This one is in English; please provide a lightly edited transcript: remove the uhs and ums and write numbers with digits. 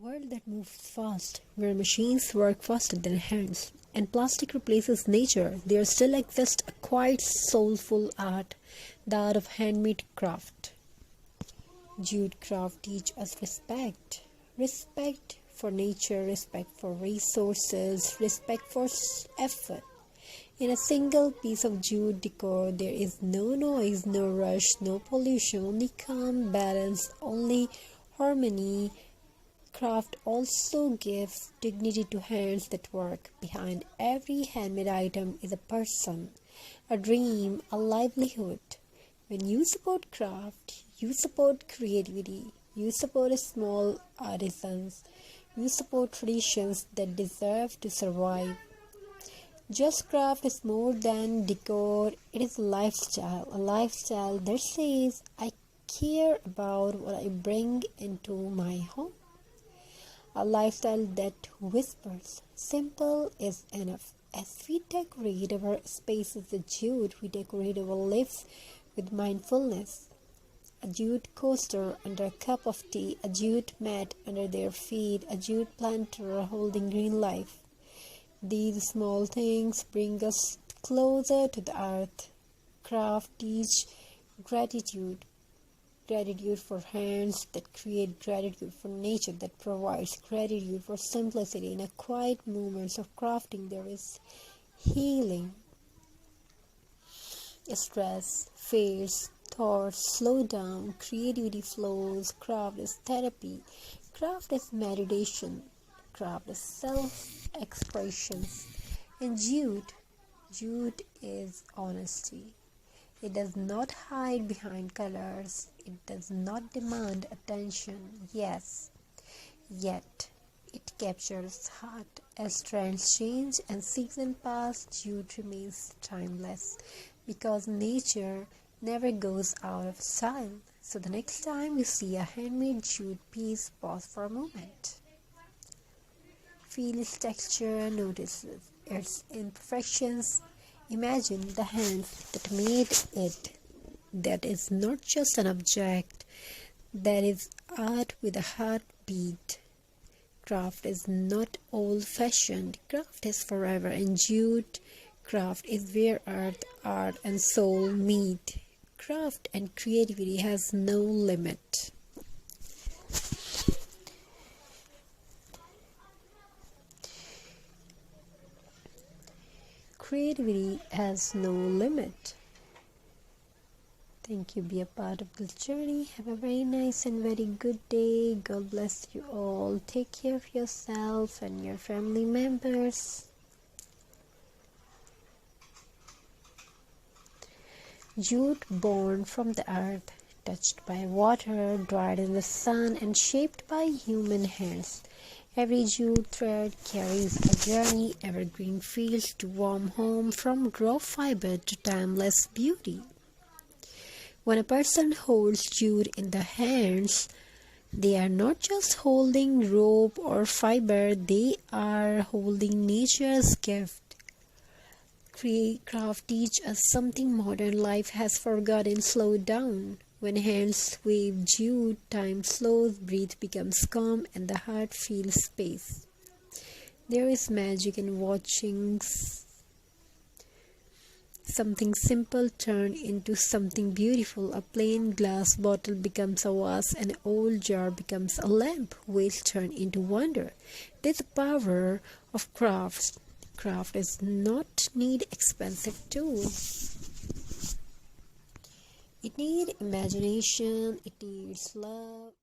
world that moves fast, where machines work faster than hands, and plastic replaces nature, there still exists a quiet, soulful art, the art of handmade craft. Jute craft teach us respect. Respect for nature, respect for resources, respect for effort. In a single piece of jute decor, there is no noise, no rush, no pollution, only calm, balance, only harmony. Craft also gives dignity to hands that work. Behind every handmade item is a person, a dream, a livelihood. When you support craft, you support creativity, you support small artisans, you support traditions that deserve to survive. Just craft is more than decor, it is a lifestyle that says, I care about what I bring into my home. A lifestyle that whispers, simple is enough. As we decorate our spaces with jute, we decorate our lives with mindfulness. A jute coaster under a cup of tea, a jute mat under their feet, a jute planter holding green life. These small things bring us closer to the earth. Craft teach gratitude. Gratitude for hands that create, gratitude for nature that provides, gratitude for simplicity. In a quiet moments of crafting, there is healing. Stress fades, thoughts slow down, creativity flows. Craft is therapy. Craft is meditation. Craft is self-expression. And jute is honesty. It does not hide behind colors. It does not demand attention. Yes, yet it captures heart. As trends change and seasons pass, jute remains timeless because nature never goes out of style. So the next time you see a handmade jute piece, pause for a moment. Feel its texture, notice its imperfections. Imagine the hands that made it. That is not just an object, that is art with a heartbeat. Craft is not old-fashioned, craft is forever, and jute craft is where art and soul meet. Craft and creativity has no limit. Creativity has no limit. Thank you. Be a part of this journey. Have a very nice and very good day. God bless you all. Take care of yourself and your family members. Jute born from the earth, touched by water, dried in the sun, and shaped by human hands. Every jute thread carries a journey, evergreen fields to warm home, from raw fiber to timeless beauty. When a person holds jute in the hands, they are not just holding rope or fiber, they are holding nature's gift. Craft teach us something modern life has forgotten. Slow down. When hands wave jute, time slows, breath becomes calm, and the heart feels space. There is magic in watching something simple turn into something beautiful. A plain glass bottle becomes a vase, an old jar becomes a lamp. Waste turn into wonder. There's the power of crafts. Craft does not need expensive tools. It needs imagination, it needs love.